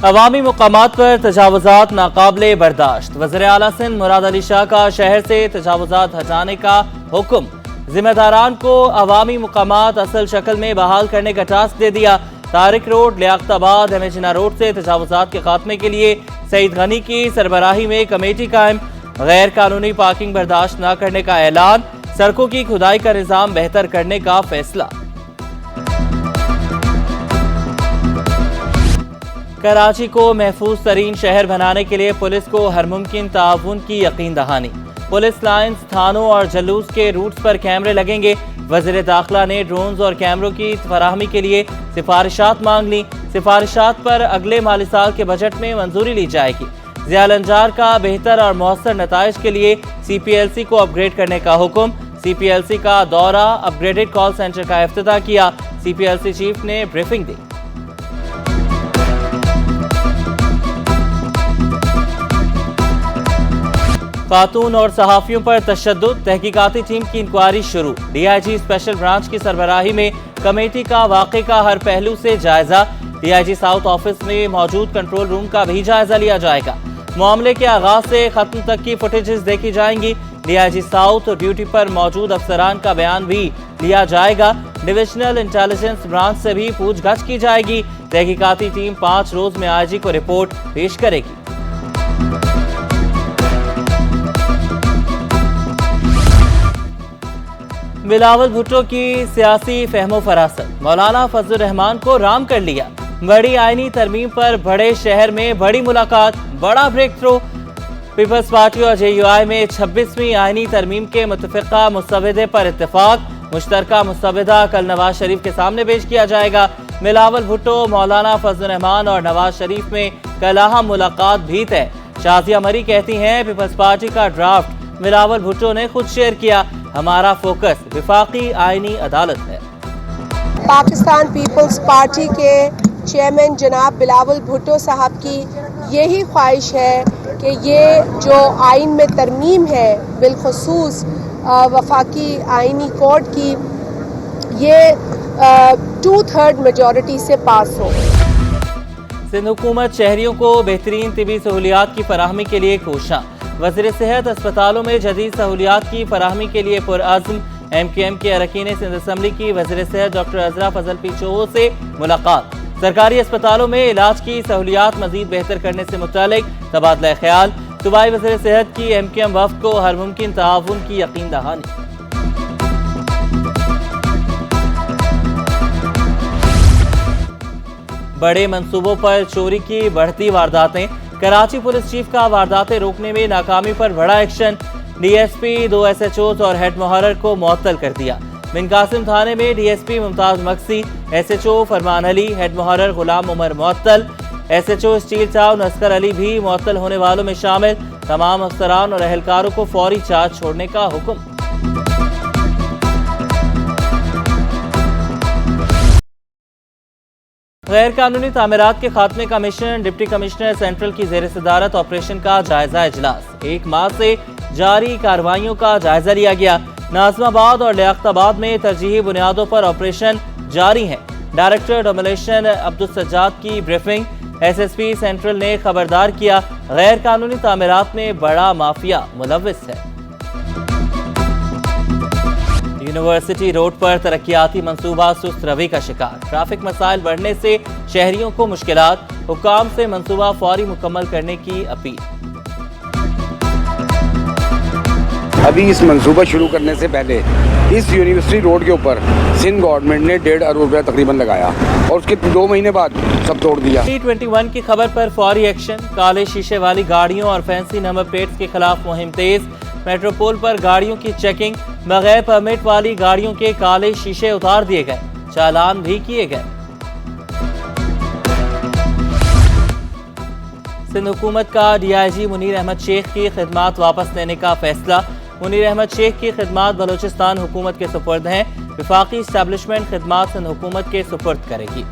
عوامی مقامات پر تجاوزات ناقابل برداشت، وزیر اعلیٰ سندھ مراد علی شاہ کا شہر سے تجاوزات ہٹانے کا حکم، ذمہ داران کو عوامی مقامات اصل شکل میں بحال کرنے کا ٹاسک دے دیا۔ طارق روڈ، لیاقت آباد، جناح روڈ سے تجاوزات کے خاتمے کے لیے سعید غنی کی سربراہی میں کمیٹی قائم، غیر قانونی پارکنگ برداشت نہ کرنے کا اعلان، سڑکوں کی کھدائی کا نظام بہتر کرنے کا فیصلہ۔ کراچی کو محفوظ ترین شہر بنانے کے لیے پولیس کو ہر ممکن تعاون کی یقین دہانی، پولیس لائنز، تھانوں اور جلوس کے روٹس پر کیمرے لگیں گے۔ وزیر داخلہ نے ڈرونز اور کیمروں کی فراہمی کے لیے سفارشات مانگ لی، سفارشات پر اگلے مالی سال کے بجٹ میں منظوری لی جائے گی۔ ضیاء الانجار کا بہتر اور مؤثر نتائج کے لیے سی پی ایل سی کو اپ گریڈ کرنے کا حکم، سی پی ایل سی کا دورہ، اپ گریڈڈ کال سینٹر کا افتتاح کیا، سی پی ایل سی چیف نے بریفنگ دی۔ خاتون اور صحافیوں پر تشدد، تحقیقاتی ٹیم کی انکوائری شروع، D I G special branch کی سربراہی میں کمیٹی کا واقعے کا ہر پہلو سے جائزہ، D I G south office میں موجود کنٹرول روم کا بھی جائزہ لیا جائے گا۔ معاملے کے آغاز سے ختم تک کی فوٹیجز دیکھی جائیں گی، D I G south duty پر موجود افسران کا بیان بھی لیا جائے گا، ڈویژنل انٹیلیجنس برانچ سے بھی پوچھ گچھ کی جائے گی، تحقیقاتی ٹیم 5 روز میں آئی جی کو رپورٹ پیش کرے گی۔ بلاول بھٹو کی سیاسی فہم و فراست، مولانا فضل الرحمان کو رام کر لیا، بڑی آئینی ترمیم پر بڑے شہر میں بڑی ملاقات، بڑا بریک تھرو، پیپلز پارٹی اور جے یو آئی میں 26ویں آئینی ترمیم کے متفقہ مسودے پر اتفاق، مشترکہ مسودہ کل نواز شریف کے سامنے پیش کیا جائے گا۔ بلاول بھٹو، مولانا فضل الرحمان اور نواز شریف میں کل اہم ملاقات بھی طے۔ شازیہ مری کہتی ہیں پیپلز پارٹی کا ڈرافٹ بلاول بھٹو نے خود شیئر کیا، ہمارا فوکس وفاقی آئینی عدالت ہے۔ پاکستان پیپلز پارٹی کے چیئرمین جناب بلاول بھٹو صاحب کی یہی خواہش ہے کہ یہ جو آئین میں ترمیم ہے، بالخصوص وفاقی آئینی کوڈ کی، یہ 2/3 میجورٹی سے پاس ہو۔ سندھ حکومت شہریوں کو بہترین طبی سہولیات کی فراہمی کے لیے کوشاں، وزیر صحت اسپتالوں میں جدید سہولیات کی فراہمی کے لیے پرعزم، ایم کیو ایم کے اراکین سندھ اسمبلی کی وزیر صحت ڈاکٹر عذرا فضل پیچو سے ملاقات، سرکاری اسپتالوں میں علاج کی سہولیات مزید بہتر کرنے سے متعلق تبادلہ خیال، صوبائی وزیر صحت کی ایم کیو ایم وفد کو ہر ممکن تعاون کی یقین دہانی۔ بڑے منصوبوں پر چوری کی بڑھتی وارداتیں، کراچی پولیس چیف کا وارداتیں روکنے میں ناکامی پر بڑا action, D S P 2 S H Os اور ہیڈ محرر کو معطل کر دیا۔ بن قاسم تھانے میں D S P Mumtaz Maksi, S H O Farman Ali, head محرر غلام عمر معطل، S H O steel town Asghar Ali بھی معطل ہونے والوں میں شامل، تمام افسران اور اہلکاروں کو فوری چارج چھوڑنے کا حکم۔ غیر قانونی تعمیرات کے خاتمے کا مشن، ڈپٹی کمشنر سینٹرل کی زیر صدارت آپریشن کا جائزہ اجلاس، 1 ماہ سے جاری کارروائیوں کا جائزہ لیا گیا، ناظم آباد اور لیاقت آباد میں ترجیحی بنیادوں پر آپریشن جاری ہیں، ڈائریکٹر ڈومولیشن عبدالسجاد کی briefing, S S P central نے خبردار کیا، غیر قانونی تعمیرات میں بڑا مافیا ملوث ہے۔ یونیورسٹی روڈ پر ترقیاتی منصوبہ سست روی کا شکار، ٹریفک مسائل بڑھنے سے شہریوں کو مشکلات، حکام سے منصوبہ فوری مکمل کرنے کی اپیل۔ ابھی اس منصوبہ شروع کرنے سے پہلے اس یونیورسٹی روڈ کے اوپر سندھ گورنمنٹ نے 1.5 ارب روپیہ تقریباً لگایا اور اس کے 2 مہینے بعد سب توڑ دیا۔ T21 کی خبر پر فوری ایکشن، کالے شیشے والی گاڑیوں اور فینسی نمبر پلیٹس کے خلاف مہم تیز، میٹروپول پر گاڑیوں کی چیکنگ، بغیر پرمٹ والی گاڑیوں کے کالے شیشے اتار دیے گئے، چالان بھی کیے گئے۔ سندھ حکومت کا ڈی آئی جی منیر احمد شیخ کی خدمات واپس لینے کا فیصلہ، منیر احمد شیخ کی خدمات بلوچستان حکومت کے سپرد ہیں، وفاقی اسٹیبلشمنٹ خدمات سندھ حکومت کے سپرد کرے گی۔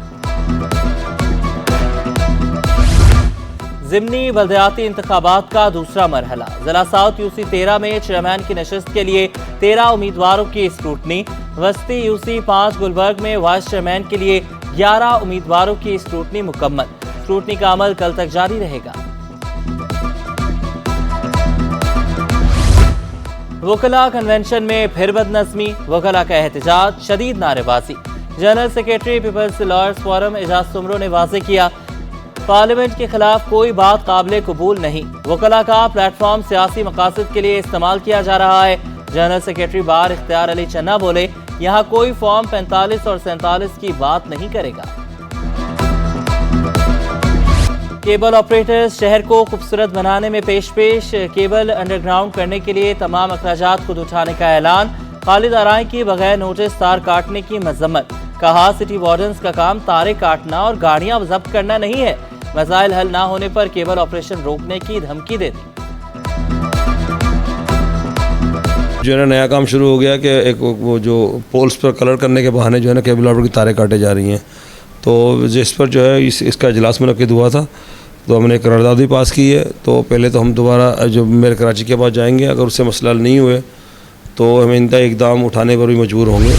ضمنی بلدیاتی انتخابات کا دوسرا مرحلہ، ضلع ساؤتھ یو سی 13 میں چیئرمین کی نشست کے لیے 13 امیدواروں کی اسکروٹنی، وسطی یو سی 5 گلبرگ میں وائس چیئرمین کے لیے 11 امیدواروں کی اسکروٹنی مکمل، स्क्रूटनी का अमल कल तक जारी रहेगा। वकला कन्वेंशन में फिर बदनज़मी, वकला का एहतजाज, शदीद नारेबाजी। General secretary peoples lawyers forum Ejaz Soomro ने वाज़ेह किया, पार्लियामेंट के खिलाफ कोई बात काबिल कबूल नहीं। वकला का प्लेटफॉर्म सियासी मकासद के लिए इस्तेमाल किया जा रहा है। जनरल सेक्रेटरी बार इख्तियार अली चन्ना बोले, यहाँ कोई फॉर्म 45 और 47 की बात नहीं करेगा। केबल ऑपरेटर्स शहर को खूबसूरत बनाने में पेश केबल अंडरग्राउंड करने के लिए तमाम अखराजात खुद उठाने का ऐलान। खालिद आराई की बगैर नोटिस तार काटने की मजम्मत, कहा सिटी वार्डन्स का काम तारे काटना और गाड़ियां जब्त करना नहीं है। मसाइल हल ना होने पर केबल ऑपरेशन रोकने की धमकी दे दी। जो है ना नया काम शुरू हो गया कि एक वो जो पोल्स पर कलर करने के बहाने जो है ना केबल ऑपरेटर की तारें काटे जा रही हैं, तो जिस पर जो है इसका इजलास मुनक्किद हुआ था, तो हमने एक करारदाद भी पास की है। तो पहले तो हम दोबारा जो मेयर कराची के पास जाएंगे, अगर उससे मसला हल नहीं हुए तो हम इंतहाई इकदाम उठाने पर भी मजबूर होंगे।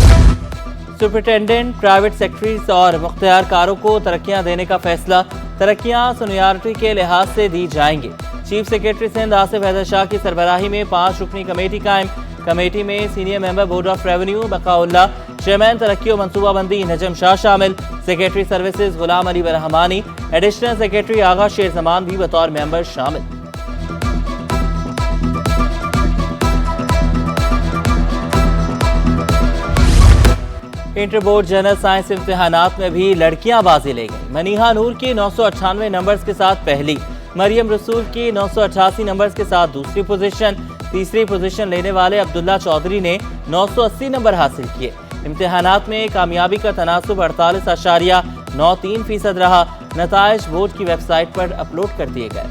सुपरिटेंडेंट, प्राइवेट सेक्रेटरीज और मुख्तियार कारों को तरक्कियां देने का फैसला, तरक्कियां सीनियरिटी के लिहाज से दी जाएंगी। चीफ सेक्रेटरी सिंध आसिफ हैदर शाह की सरबराही में 5 रुकनी कमेटी कायम। कमेटी में senior member board of revenue Baqaullah, chairman तरक्की और मनसूबाबंदी नजम शाह शामिल, secretary services Ghulam Ali Barhamani, additional secretary Agha Sher Zaman भी बतौर मेंबर शामिल। इंटर बोर्ड जनरल साइंस इम्तिहानात में भी लड़कियां बाजी ले गई। मनीहा नूर की 998 नंबर्स के साथ पहली, मरियम रसूल की 988 नंबर्स के साद दूसरी पोजीशन। तीसरी पोजीशन लेने वाले अब्दुल्ला चौधरी ने 980 नंबर हासिल किए। इम्तिहानात में कामयाबी का तनासुब 48.93% रहा। नताइज बोर्ड की वेबसाइट पर अपलोड कर दिए गए।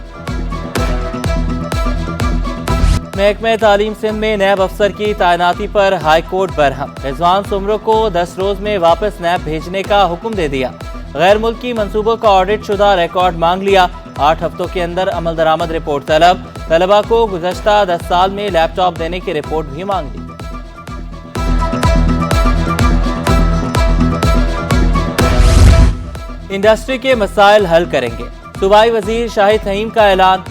महकमे तालीम सिंध में नैब अफसर की तैनाती पर हाई कोर्ट बरहम। रिजवान सुमरो को 10 रोज में वापस नैब भेजने का हुक्म दे दिया। गैर मुल्की मंसूबों का ऑडिट शुदा रिकॉर्ड मांग लिया। 8 हफ्तों के अंदर अमल दरामद रिपोर्ट तलब। तलबा को गुज़श्ता 10 साल में लैपटॉप देने की रिपोर्ट भी मांग ली। इंडस्ट्री के मसाइल हल करेंगे, सूबाई वजीर शाहिद तहीम का ऐलान।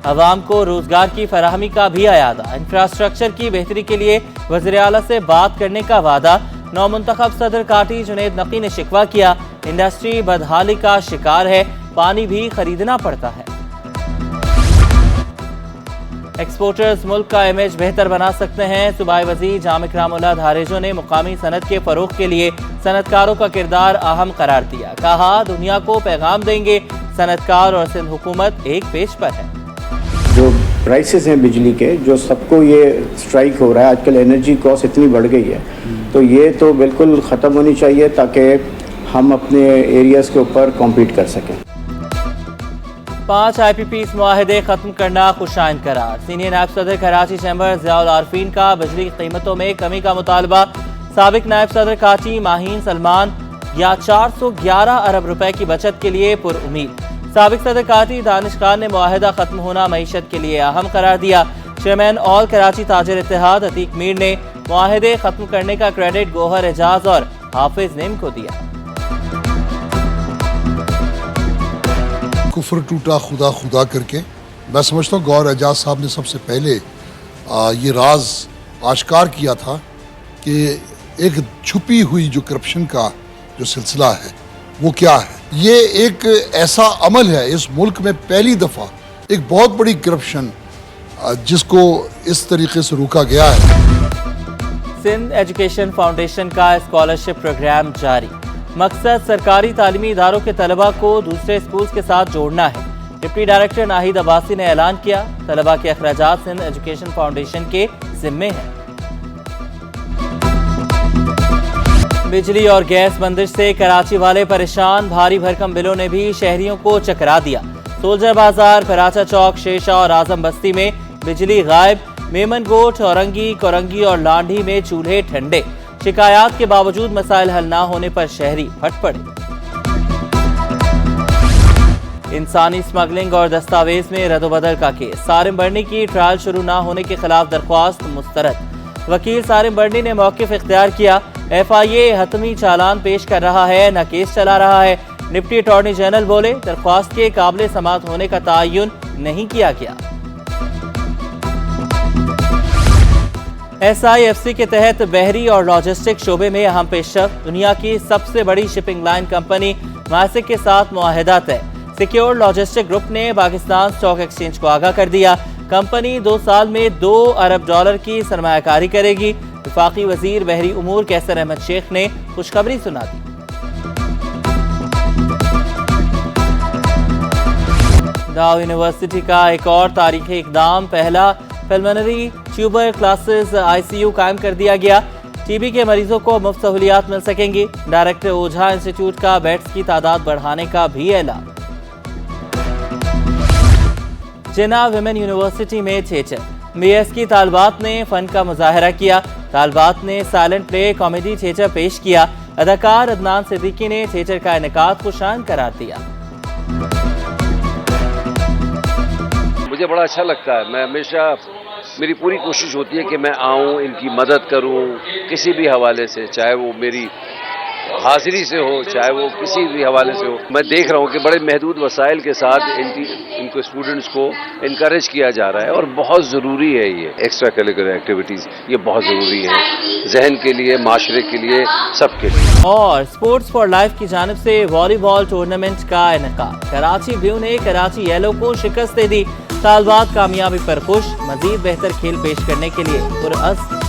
अवाम को रोजगार की फराहमी का भी अयादा। इंफ्रास्ट्रक्चर की बेहतरी के लिए वज़ीर आला से बात करने का वादा। नौमुंतखब सदर काटी जुनैद नकी ने शिकवा किया, इंडस्ट्री बदहाली का शिकार है, पानी भी खरीदना पड़ता है। एक्सपोर्टर्स मुल्क का इमेज बेहतर बना सकते हैं। सूबाई वज़ीर जाम इकरामुल्लाह धारेजो ने मुकामी सनत के फरोग के लिए सनतकारों का किरदार अहम करार दिया। कहा, दुनिया को पैगाम देंगे, सनतकार और सिंध हुकूमत एक पेज पर है। जो प्राइसेस हैं बिजली के, जो सबको ये स्ट्राइक हो रहा है, आजकल एनर्जी कॉस्ट इतनी बढ़ गई है, तो ये तो बिल्कुल ख़त्म होनी चाहिए ताकि हम अपने एरियाज़ के ऊपर कॉम्पीट कर सकें। 5 IPPs मुआहदे खत्म करना खुशाइन करार। सीनियर नायब सदर कराची चैम्बर ज़ियाउल आरफीन का बिजली की कीमतों में कमी का मुतालबा। साबिक नायब सदर काची माहीन सलमान या 411 अरब रुपए की बचत के लिए पुरउम्मीद। साबिक सदर काटी दानिश खान ने मुआहदा खत्म होना मईशत के लिए अहम करार दिया। चेयरमैन ऑल कराची ताजर इत्तेहाद अतीक मीर ने मुआहदे खत्म करने का क्रेडिट गौहर एजाज और हाफिज नेम को दिया। कुफर टूटा खुदा खुदा करके, मैं समझता हूँ गौहर एजाज साहब ने सबसे पहले ये राज आश्कार किया था कि एक छुपी हुई जो करप्शन का जो सिलसिला है वो क्या है। ये एक ऐसा अमल है इस मुल्क में पहली दफ़ा एक बहुत बड़ी करप्शन जिसको इस तरीके से रोका गया है। सिंध एजुकेशन फाउंडेशन का स्कॉलरशिप प्रोग्राम जारी। मकसद सरकारी तालीमी इदारों के तलबा को दूसरे स्कूल्स के साथ जोड़ना है। डिप्टी डायरेक्टर नाहिद अब्बासी ने ऐलान किया, तलबा के अखराजात सिंध एजुकेशन फाउंडेशन के जिम्मे हैं। बिजली और गैस बंदिश से कराची वाले परेशान। भारी भरकम बिलों ने भी शहरियों को चकरा दिया। सोल्जर बाजार, फराचा चौक, शेरशाह और आजम बस्ती में बिजली गायब। मेमन गोट, औरंगी, कोरंगी और लांढी में चूल्हे ठंडे। शिकायत के बावजूद मसाइल हल ना होने पर शहरी फट पड़े। इंसानी स्मगलिंग और दस्तावेज में रद्दोबदल का केस। सारिम बर्नी की ट्रायल शुरू ना होने के खिलाफ दरख्वास्त मुस्तरद। वकील सारिम बर्नी ने मौक़िफ़ इख्तियार किया। FIA हतमी चालान पेश कर रहा है, न केस चला रहा है। डिप्टी अटॉर्नी जनरल बोले, दरख्वास्त के काबिल समाअत होने का तयन नहीं किया गया। SIFC के तहत बहरी और लॉजिस्टिक शोबे में अहम पेशरफ्त, दुनिया की सबसे बड़ी शिपिंग लाइन कंपनी मासिक के साथ मुआहदा तय। सिक्योर लॉजिस्टिक ग्रुप ने पाकिस्तान स्टॉक एक्सचेंज को आगाह कर दिया, कंपनी 2 साल में $2 अरब की सरमायाकारी करेगी। वफाकी वजीर बहरी उमूर कैसर अहमद शेख ने खुशखबरी सुना दी। दाव यूनिवर्सिटी का एक और तारीखी इकदाम, पहला पल्मोनरी ट्यूबर क्लासेस ICU कायम कर दिया गया। TB के मरीजों को मुफ्त सहूलियात मिल सकेंगी। डायरेक्टर ओझा इंस्टीट्यूट का बेड्स की तादाद बढ़ाने का भी ऐलान। जिन्ना विमेन यूनिवर्सिटी में थिएटर, BS की तालबात ने फन का मुजाहरा किया। तालबात ने साइलेंट प्ले कॉमेडी थिएटर पेश किया। अदाकार अदनान सिद्दीकी ने थिएटर का इनेकाद को शान करार दिया। मुझे बड़ा अच्छा लगता है। मैं हमेशा, मेरी पूरी कोशिश होती है कि मैं आऊँ, इनकी मदद करूँ किसी भी हवाले से, चाहे वो मेरी हाजिरी से हो, चाहे वो किसी भी हवाले से हो। मैं देख रहा हूँ कि बड़े महदूद वसाइल के साथ इनको स्टूडेंट्स को इनकरेज किया जा रहा है और बहुत ज़रूरी है ये एक्स्ट्रा करिकुलर एक्टिविटीज़, ये बहुत ज़रूरी है जहन के लिए, माशरे के लिए, सबके लिए। और स्पोर्ट्स फॉर लाइफ की जानिब से वॉलीबॉल टूर्नामेंट का इनेकाद, कराची ब्लू ने कराची येलो को शिकस्त दे दी। तालबात कामयाबी पर खुश, मजीद बेहतर खेल पेश करने के लिए पुरअज़्म